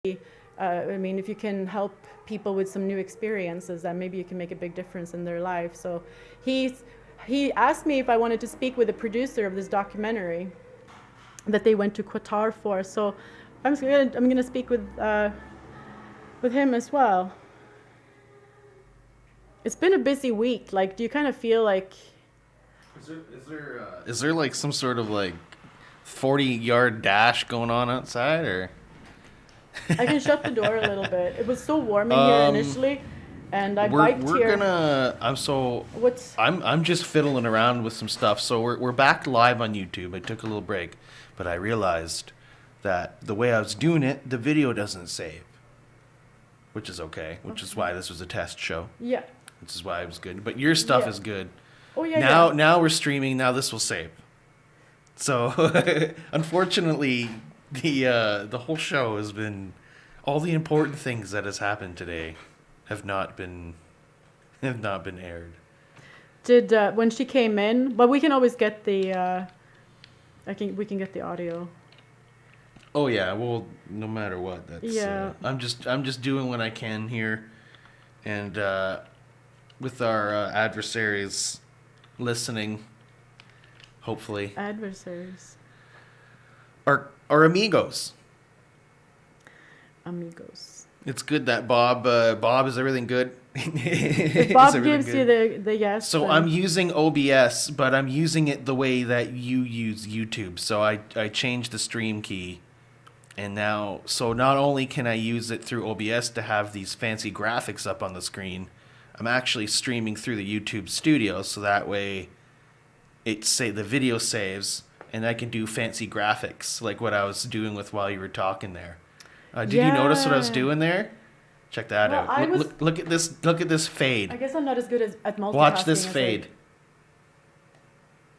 I mean, if you can help people with some new experiences, then maybe you can make a big difference in their life. So he asked me if I wanted to speak with the producer of this documentary that they went to Qatar for. So I'm gonna speak with him as well. It's been a busy week. Like, do you kind of feel like? Is there like some sort of like 40-yard dash going on outside, or? I can shut the door a little bit. It was so warm in here initially, and I biked here. I'm just fiddling around with some stuff. So we're back live on YouTube. I took a little break, but I realized that the way I was doing it, the video doesn't save, which is okay. Which is why this was a test show. Yeah. Which is why it was good. But your stuff is good. Oh yeah. Now we're streaming. Now this will save. So unfortunately, the whole show has been, all the important things that has happened today have not been aired. Did when she came in, but we can always get the we can get the audio. Oh yeah, well, no matter what, that's I'm just doing what I can here, and with our adversaries listening, hopefully. Adversaries. Our amigos. Amigos. It's good that Bob, is everything good? If Bob gives you the yes. So I'm using OBS, but I'm using it the way that you use YouTube. So I changed the stream key. And now, so not only can I use it through OBS to have these fancy graphics up on the screen, I'm actually streaming through the YouTube studio. So that way the video saves. And I can do fancy graphics like what I was doing with while you were talking there. Did you notice what I was doing there? Check that out. Look at this. Look at this fade. I guess I'm not as good at multitasking. Watch this fade.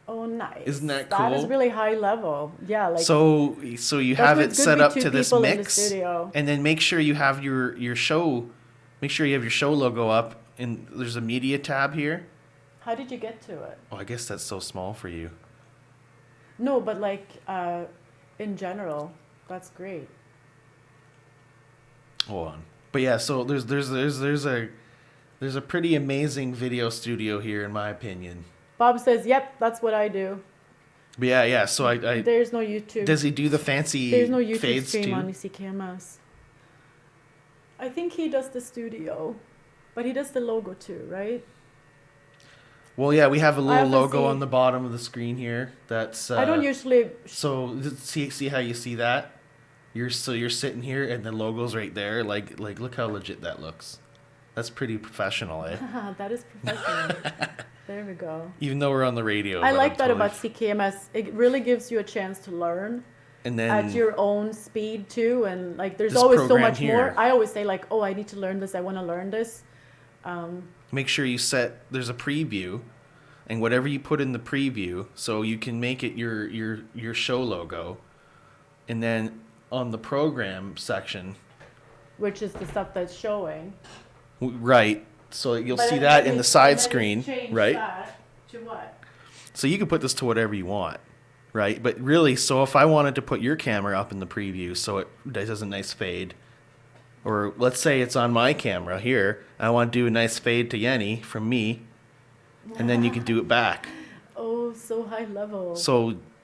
Oh, nice. Isn't that cool? That is really high level. Yeah, like. So you have it set up to this mix, and then make sure you have your show. Make sure you have your show logo up, and there's a media tab here. How did you get to it? Oh, I guess that's so small for you. No, but like in general, that's great. Hold on, but yeah, so there's a pretty amazing video studio here, in my opinion. Bob says, "Yep, that's what I do." But yeah. So I there's no YouTube. Does he do the fancy? There's no YouTube fades stream too? on CKMS. I think he does the studio, but he does the logo too, right? Well, yeah, we have a little logo on the bottom of the screen here. That's I don't usually. So see how you see that? You're sitting here and the logo's right there. Like look how legit that looks. That's pretty professional, eh? That is professional. There we go. Even though we're on the radio. I like that about CKMS. It really gives you a chance to learn. And then at your own speed too, and like there's always so much more. I always say like, oh, I need to learn this. I want to learn this. Make sure you there's a preview, and whatever you put in the preview, so you can make it your show logo, and then on the program section, which is the stuff that's showing. Right. So you'll see that in the side screen, right? That to what? So you can put this to whatever you want, right? But really, so if I wanted to put your camera up in the preview so it does a nice fade, or let's say it's on my camera here, I want to do a nice fade to Yenny from me, and then you can do it back. Oh, so high level.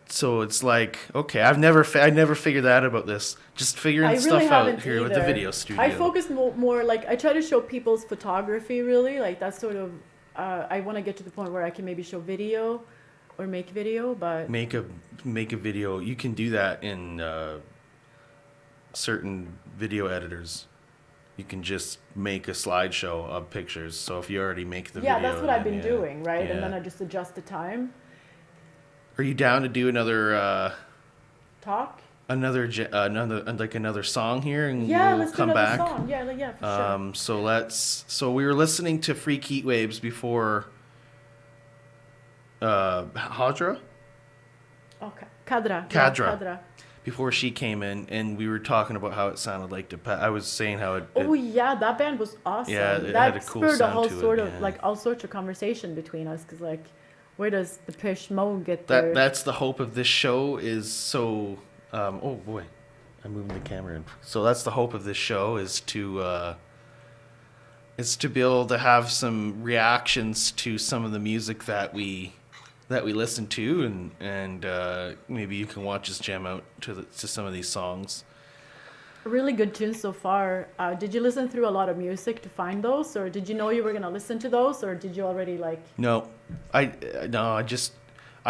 So it's like, okay, I never figured that out about this. Just figuring stuff out here with the video studio. I focus more like I try to show people's photography really. Like that's sort of I want to get to the point where I can maybe show video or make video, but make a video. You can do that in certain video editors. You can just make a slideshow of pictures. So if you already make the video, that's what I've been doing, right? Yeah. And then I just adjust the time. Are you down to do another talk? Another song here, and let's come do another back. Song. Yeah, for sure. So we were listening to Freak Heat Waves before Hadra. Okay, Kadra. Kadra. Before she came in, and we were talking about how it sounded like I was saying how it. Oh yeah, that band was awesome. Yeah, it that had a cool spurred sound a whole to sort it, of like all sorts of conversation between us, because like, where does the Pish Mode get there? That's the hope of this show is so. Oh boy, I'm moving the camera in. So that's the hope of this show is to be able to have some reactions to some of the music that we listen to, and maybe you can watch us jam out to some of these songs. Really good tunes so far. Did you listen through a lot of music to find those, or did you know you were gonna listen to those, or did you already like? No, I just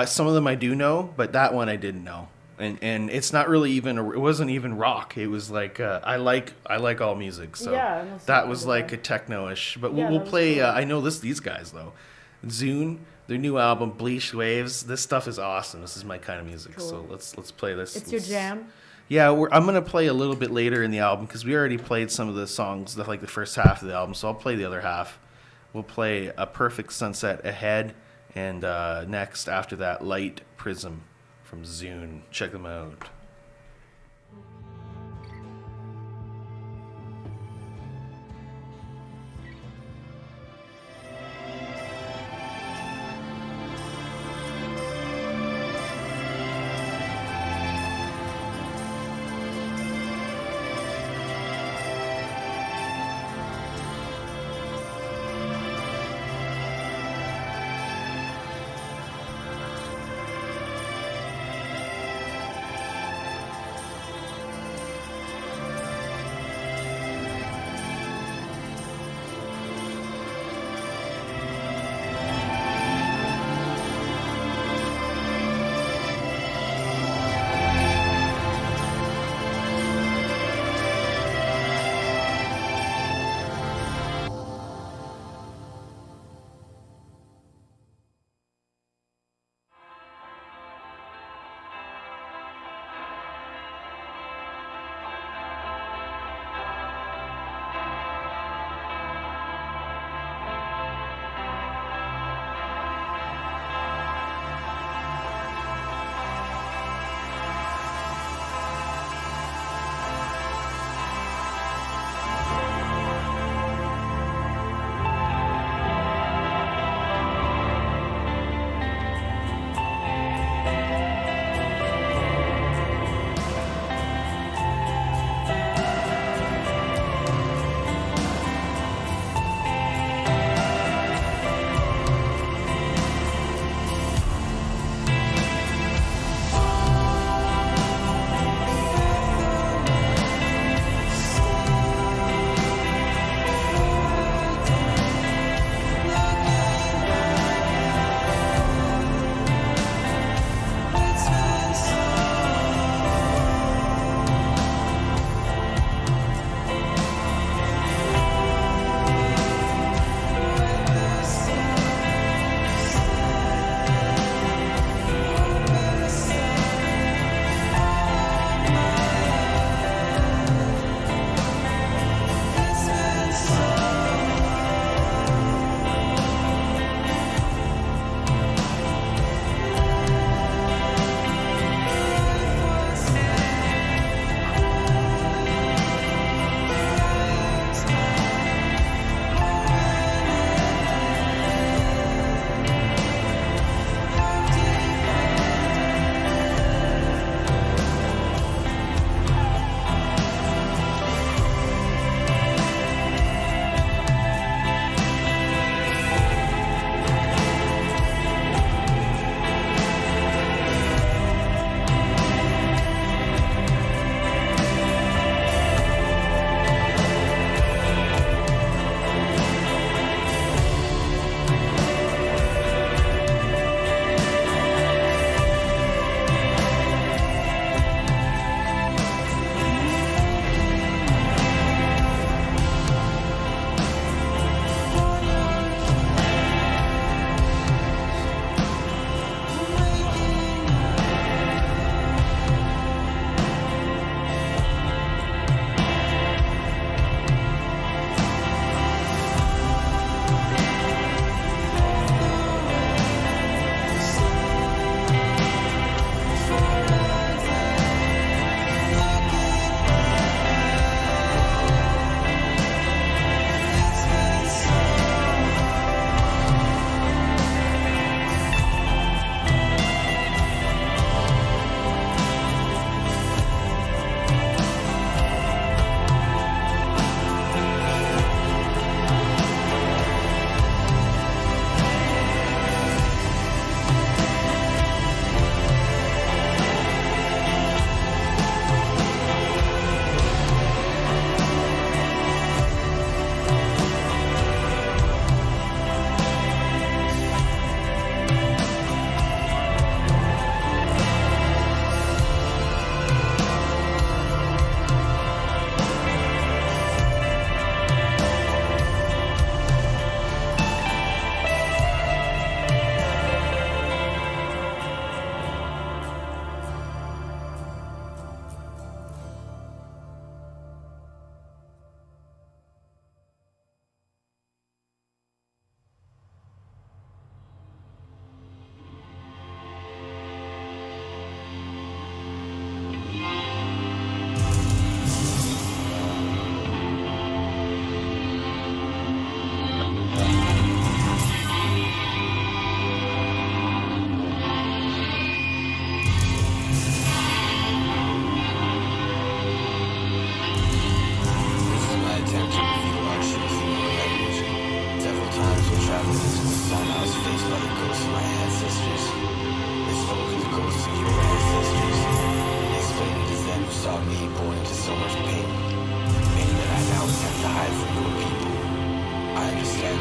some of them I do know, but that one I didn't know. And it's not really even it wasn't even rock. It was like I like all music, so Yeah, no, that was so like did I. a techno-ish. But Yeah, we'll that was play. cool. I know these guys though. Zune, their new album Bleached Waves. This stuff is awesome. This is my kind of music. Cool. So let's play this. It's your jam. Yeah, I'm gonna play a little bit later in the album because we already played some of the songs, like the first half of the album. So I'll play the other half. We'll play A Perfect Sunset Ahead, and next after that, Light Prism from Zune. Check them out.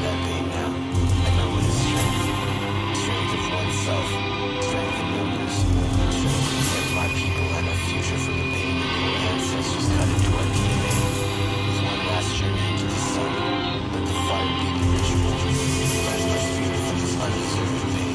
that pain now. I know what is strength. Strength of oneself. Strength in numbers. Strength to protect my people and our future from the pain that your ancestors cut into our DNA. With one last journey into the sun, let the fire be the ritual. Cleanse my spirit from this undeserved pain.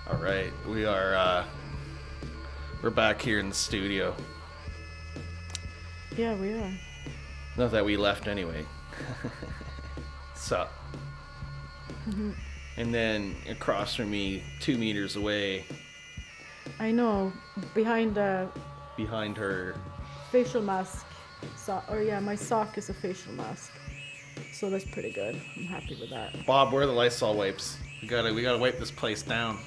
All right, we're back here in the studio. Yeah, we are. Not that we left anyway. So, and then across from me, 2 meters away, I know, behind her, facial mask. My sock is a facial mask. So that's pretty good. I'm happy with that. Bob, where are the Lysol wipes? We gotta wipe this place down.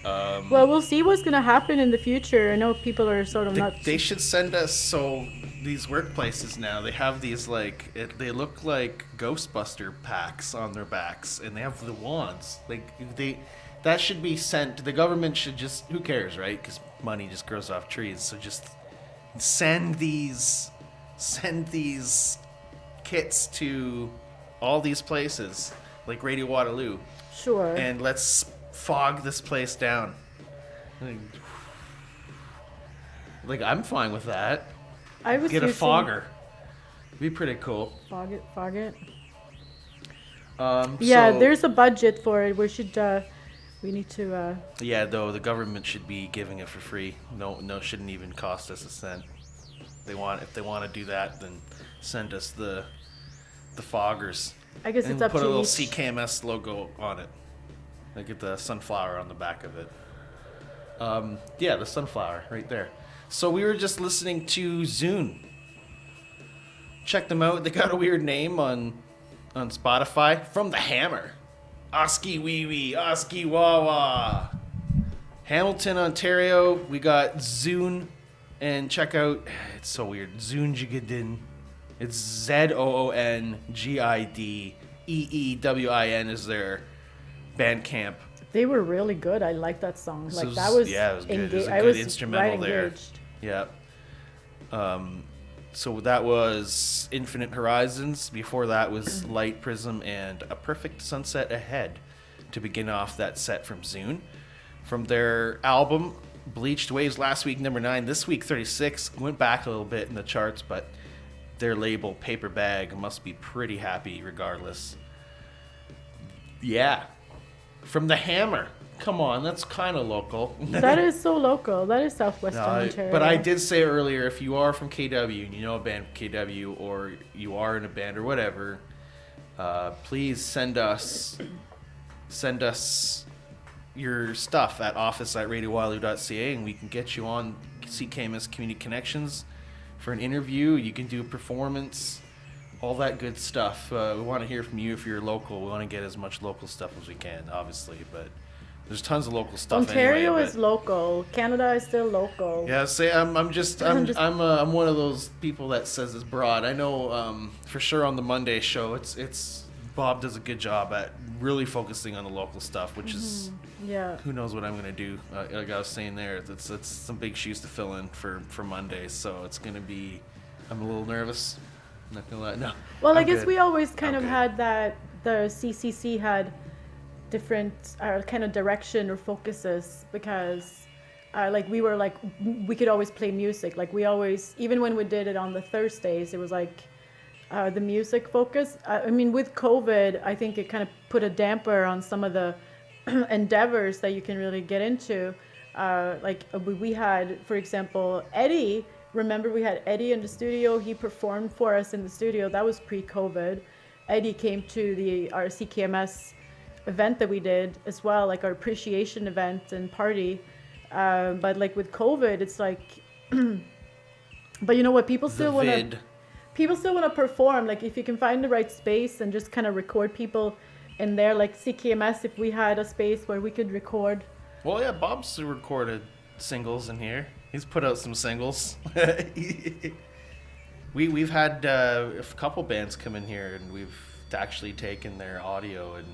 Well, we'll see what's gonna happen in the future. I know people are sort of not. They should send us, so these workplaces now, they have these they look like Ghostbuster packs on their backs, and they have the wands. That should be sent. The government should just, who cares, right? Because money just grows off trees. So just send these kits to all these places, like Radio Waterloo. Sure. And let's fog this place down. Like, I'm fine with that. I was Get a using- fogger. Be pretty cool. Fog it. So, there's a budget for it. We need to. Yeah, though the government should be giving it for free. No, shouldn't even cost us a cent. If they want to do that, then send us the foggers. I guess And it's up put to a little each. CKMS logo on it. Like get the sunflower on the back of it. Yeah, the sunflower right there. So we were just listening to Zune. Check them out. They got a weird name on Spotify. From the Hammer. Oski Wee Wee, Oski Wawa. Hamilton, Ontario. We got Zune. And check out, it's so weird, Zoonjigadin. It's ZOONGIDEEWIN is their Bandcamp. They were really good. I like that song. So Like it was- that was. yeah, it was good. It was a I good was instrumental right there. engaged. Yeah. So that was Infinite Horizons. Before that was Light Prism and A Perfect Sunset Ahead to begin off that set from Zune. From their album, Bleached Waves, last week number 9, this week 36. Went back a little bit in the charts, but their label, Paper Bag, must be pretty happy regardless. Yeah. From the Hammer. Come on, that's kind of local. That is so local. That is Southwestern No, Ontario. but I did say earlier, if you are from KW and you know a band from KW, or you are in a band or whatever, please send us your stuff at office@radiowaterloo.ca, and we can get you on CKMS Community Connections for an interview. You can do a performance, all that good stuff. We want to hear from you if you're local. We want to get as much local stuff as we can, obviously, but there's tons of local stuff. Ontario anyway, is local. Canada is still local. Yeah, I'm one of those people that says it's broad. I know for sure on the Monday show, it's Bob does a good job at really focusing on the local stuff, which is Yeah. who knows what I'm gonna do. Like I was saying there, it's some big shoes to fill in for Mondays, so it's gonna be. I'm a little nervous. I'm not gonna lie. No. Well, I I'm guess good. we always kind I'm of good. had that. The CCC had different kind of direction or focuses because, like we were like we could always play music. Like we always, even when we did it on the Thursdays, it was like the music focus. I mean, with COVID, I think it kind of put a damper on some of the endeavors that you can really get into. We had, for example, Eddie. Remember, we had Eddie in the studio. He performed for us in the studio. That was pre-COVID. Eddie came to our CKMS event that we did as well, like our appreciation event and party. But like with COVID, it's like, but you know what? People still want to perform. Like if you can find the right space and just kind of record people in there, like CKMS, if we had a space where we could record. Well, yeah, Bob's recorded singles in here. He's put out some singles. We've had a couple bands come in here, and we've actually taken their audio and.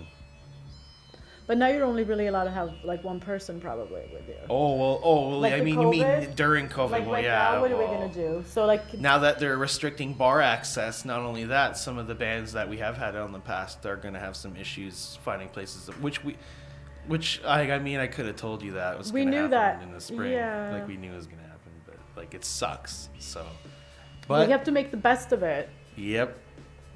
But now you're only really allowed to have like one person probably with you. Like Like I the mean, you mean COVID? during COVID? Like well, right yeah. now, what are we well, gonna do? So like Now that they're restricting bar access, not only that, some of the bands that we have had on the past are going to have some issues finding places, I mean, I could have told you that was We going to knew happen that. in the spring. Yeah. Like we knew it was going to happen, but like it sucks. So, we but have to make the best of it. yep,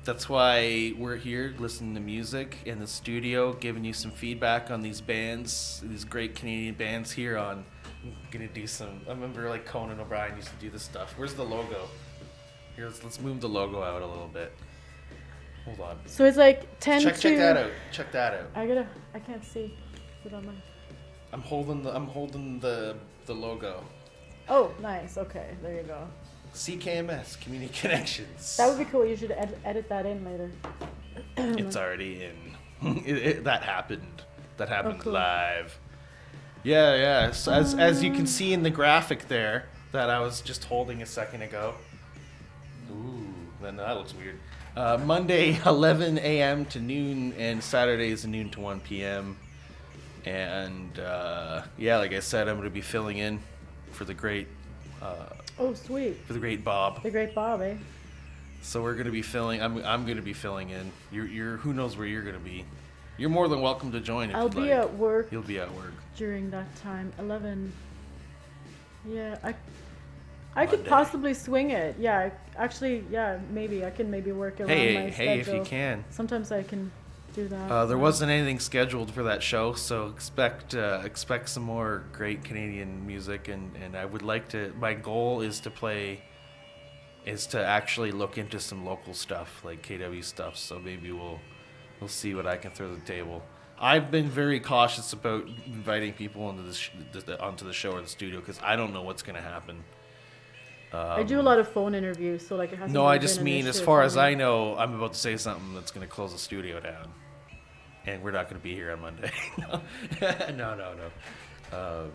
that's why we're here listening to music in the studio, giving you some feedback on these bands, these great Canadian bands here on. I'm gonna do some. I remember like Conan O'Brien used to do this stuff. Where's the logo? Here, let's move the logo out a little bit. Hold on. So it's like 10 Check to. that out. Check that out. I can't see. Is it on my? I'm holding the logo. Oh, Oh, nice. Okay, there you go. CKMS Community Connections. That would be cool. You should edit that in later. It's already in. That happened. That happened cool. live. Yeah. So as you can see in the graphic there that I was just holding a second ago. Ooh, then that looks weird. Monday 11 a.m. to noon, and Saturdays noon to 1 p.m. And like I said, I'm going to be filling in for the great. Oh, sweet. For the great Bob. The great Bob, eh? So we're going to be filling. I'm going to be filling in. You're who knows where you're going to be. You're more than welcome to join if I'll you'd be like. at work. You'll be at work during that time. 11. Yeah, I could Monday. possibly swing it. Yeah, actually, yeah, maybe I can work around my schedule. Hey, if you can. Sometimes I can do that. There wasn't anything scheduled for that show, so expect some more great Canadian music, and I would like to. My goal is to actually look into some local stuff like KW stuff. So maybe we'll see what I can throw to the table. I've been very cautious about inviting people onto the show or the studio because I don't know what's going to happen. I do a lot of phone interviews, so like it hasn't. No, really I just been an mean, issue as far for as me. I know, I'm about to say something that's going to close the studio down, and we're not going to be here on Monday. No. But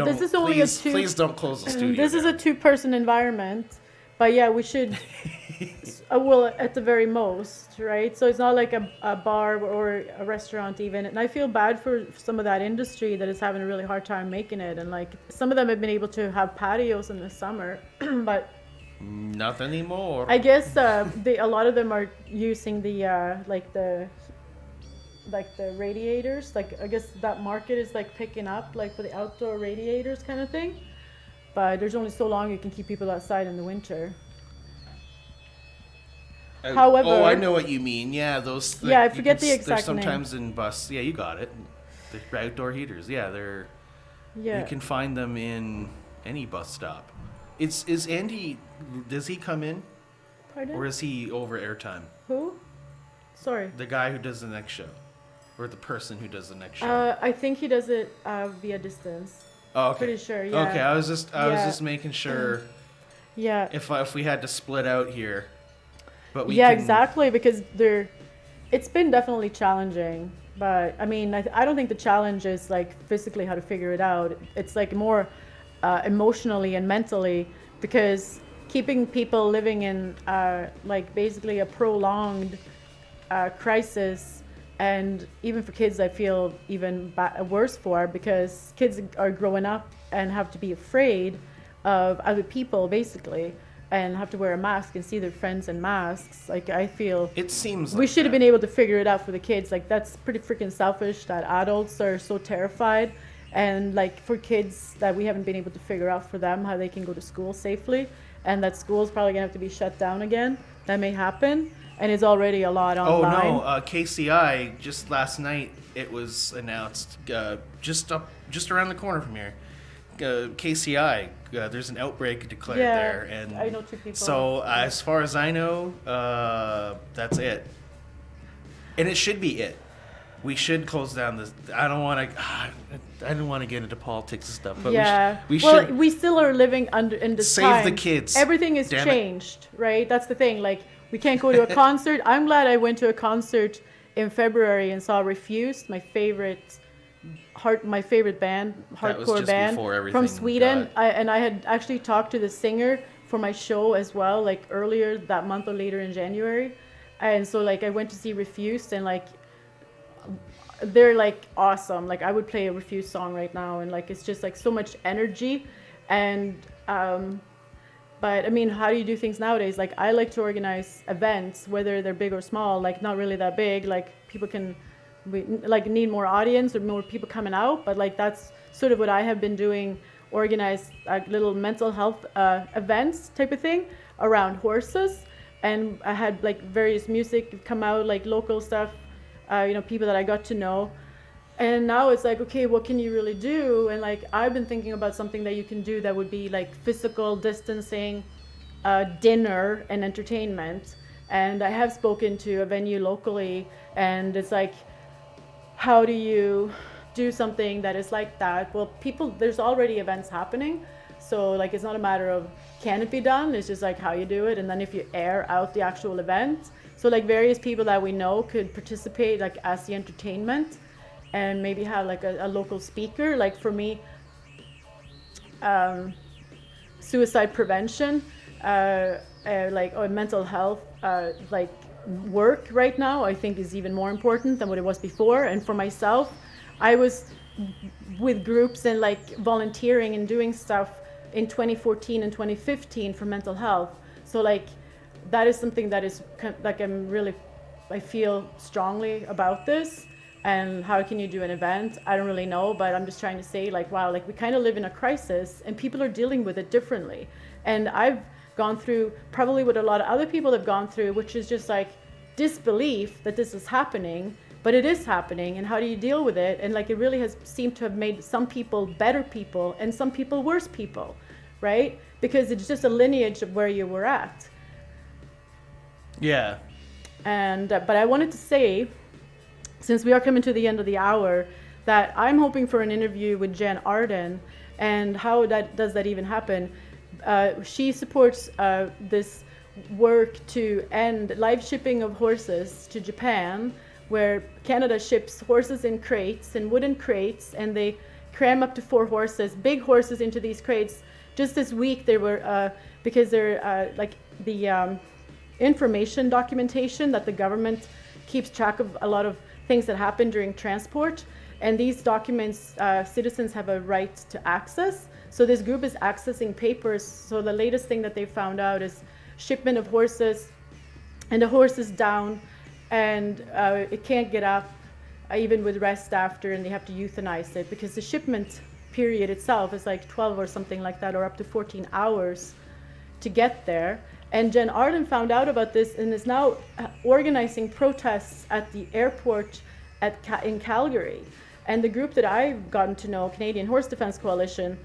this is only a two. Please don't close the studio. This is a two-person environment, but yeah, we should. Well, at the very most, right? So it's not like a bar or a restaurant even. And I feel bad for some of that industry that is having a really hard time making it. And like some of them have been able to have patios in the summer, but not anymore. I guess a lot of them are using the radiators. Like I guess that market is like picking up like for the outdoor radiators kind of thing. But there's only so long you can keep people outside in the winter. However, I know what you mean. Yeah, those. Yeah, I forget the exact They're sometimes in bus. Yeah, you got it. The outdoor heaters. Yeah, they're. Yeah. You can find them in any bus stop. Is Andy? Does he come in, Pardon? or is he over airtime? Who? Sorry. The guy who does the next show, or the person who does the next show. I think he does it via distance. Oh, okay. Pretty sure. Yeah. Okay, I was just making sure. Yeah. If we had to split out here, but we Yeah, can, exactly, because it's been definitely challenging. But I mean, I don't think the challenge is like physically how to figure it out. It's like more emotionally and mentally, because keeping people living in like basically a prolonged crisis, and even for kids, I feel even worse for, because kids are growing up and have to be afraid of other people basically, and have to wear a mask and see their friends in masks. Like I feel it seems we like should have that. been able to figure it out for the kids. Like that's pretty freaking selfish that adults are so terrified, and like for kids that we haven't been able to figure out for them how they can go to school safely, and that school's probably gonna have to be shut down again. That may happen, and it's already a lot online. Oh no, KCI just last night it was announced just around the corner from here. KCI, there's an outbreak declared there, and I know two people. So as far as I know, that's it, and it should be it. We should close down this. I don't want to get into politics and stuff, but yeah, we should. We still are living in this Save time. the kids. Everything is Damn it. changed, right? That's the thing. Like we can't go to a concert. I'm glad I went to a concert in February and saw Refused, my favorite band, That was hardcore just band before everything from Sweden. got- I had actually talked to the singer for my show as well, like earlier that month or later in January, and so like I went to see Refused, and like they're like awesome. Like I would play a Refused song right now, and like it's just like so much energy, and but I mean, how do you do things nowadays? Like I like to organize events, whether they're big or small, like not really that big, like people can like need more audience or more people coming out, but like that's sort of what I have been doing, organize like little mental health events type of thing around horses, and I had like various music come out, like local stuff, people that I got to know, and now it's like, okay, what can you really do? And like I've been thinking about something that you can do that would be like physical distancing, dinner and entertainment, and I have spoken to a venue locally, and it's like, how do you do something that is like that? Well, there's already events happening, so like it's not a matter of can it be done, it's just like how you do it, and then if you air out the actual event, so like various people that we know could participate like as the entertainment, and maybe have like a local speaker. Like for me, suicide prevention, or mental health, like work right now, I think is even more important than what it was before. And for myself, I was with groups and like volunteering and doing stuff in 2014 and 2015 for mental health. So like that is something that is like I feel strongly about this. And how can you do an event? I don't really know, but I'm just trying to say like, wow, like we kind of live in a crisis and people are dealing with it differently. And I've gone through probably what a lot of other people have gone through, which is just like disbelief that this is happening, but it is happening. And how do you deal with it? And like, it really has seemed to have made some people better people and some people worse people, right? Because it's just a lineage of where you were at. Yeah. And, but I wanted to say, since we are coming to the end of the hour, that I'm hoping for an interview with Jen Arden. And how does that even happen? She supports this work to end live shipping of horses to Japan, where Canada ships horses in crates, in wooden crates, and they cram up to 4 horses, big horses, into these crates. Just this week, they were, because they're like the information documentation that the government keeps track of a lot of things that happen during transport, and these documents citizens have a right to access. So this group is accessing papers. So the latest thing that they found out is shipment of horses, and the horse is down, and it can't get up, even with rest after, and they have to euthanize it because the shipment period itself is like 12 or something like that, or up to 14 hours to get there. And Jen Arden found out about this and is now organizing protests at the airport in Calgary. And the group that I've gotten to know, Canadian Horse Defense Coalition,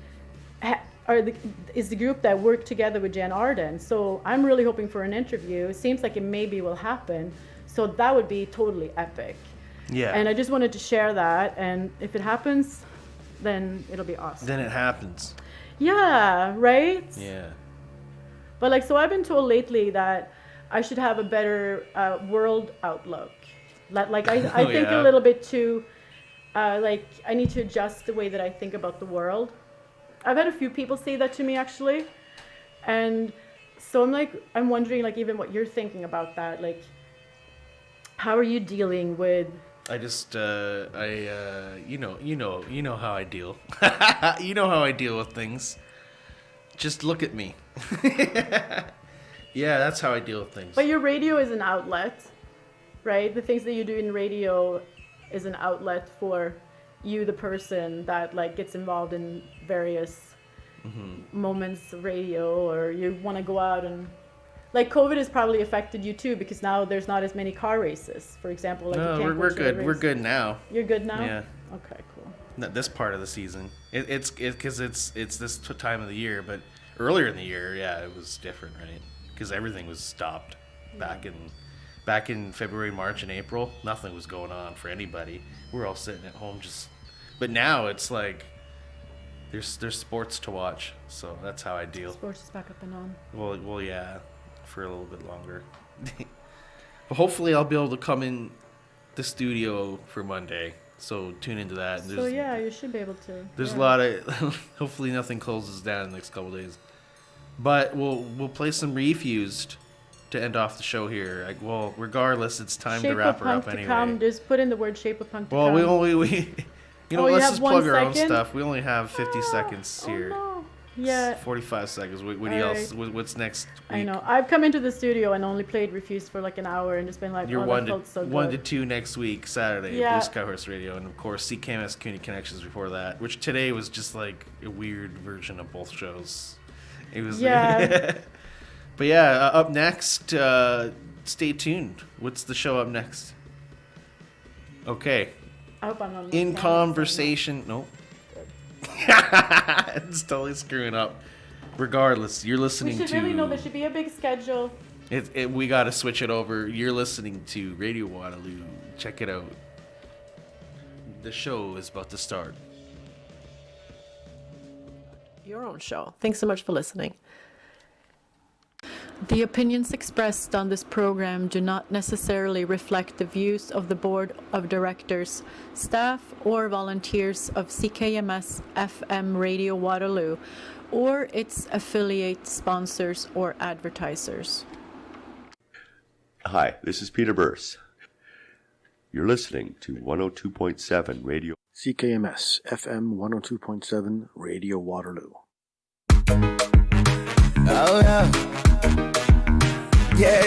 is the group that worked together with Jen Arden. So I'm really hoping for an interview. It seems like it maybe will happen. So that would be totally epic. Yeah. And I just wanted to share that. And if it happens, then it'll be awesome. Then it happens. Yeah, right? Yeah. But like, so I've been told lately that I should have a better world outlook. Like I think a little bit too, like I need to adjust the way that I think about the world. I've had a few people say that to me actually. And so I'm wondering like even what you're thinking about that. Like, how are you dealing with? I just, you know how I deal. You know how I deal with things. Just look at me. Yeah, that's how I deal with things. But your radio is an outlet, right? The things that you do in radio is an outlet for you, the person that like gets involved in various moments of radio, or you want to go out and like COVID has probably affected you too, because now there's not as many car races, for example. Like no, you can't we're go to a good. race. We're good now. You're good now? Yeah. Okay, cool. Not this part of the season. It's because it's this time of the year, but earlier in the year, yeah, it was different, right? Because everything was stopped back in February, March, and April. Nothing was going on for anybody. We were all sitting at home just. But now it's like there's sports to watch, so that's how I deal. Sports is back up and on. Well, yeah, for a little bit longer. But hopefully, I'll be able to come in the studio for Monday. So tune into that. So yeah, you should be able to. There's a lot of. Hopefully, nothing closes down in the next couple of days. But we'll play some Refused to end off the show here. Like, well, regardless, it's time to wrap her up anyway. Come. Just put in the word "shape of punk." To well, come. we let's just plug our own stuff. We only have 50 seconds here. No. Yeah. 45 seconds. What else? Right. What's next week? I know. I've come into the studio and only played Refused for like an hour and just been like, You're that felt so one to good. two next week, Saturday, Yeah. Blue Sky Horse Radio, and of course CKMS Community Connections before that, which today was just like a weird version of both shows. It was. Yeah. But yeah, up next, stay tuned. What's the show up next? Okay. I hope I'm not In conversation. Nope. It's totally screwing up. Regardless, you're listening We should to. really know there should be a big schedule. We got to switch it over. You're listening to Radio Waterloo. Check it out. The show is about to start. Your own show. Thanks so much for listening. The opinions expressed on this program do not necessarily reflect the views of the Board of Directors, staff, or volunteers of CKMS FM Radio Waterloo, or its affiliate sponsors or advertisers. Hi, this is Peter Burse. You're listening to 102.7 Radio CKMS FM 102.7 Radio Waterloo. Oh yeah. Yeah,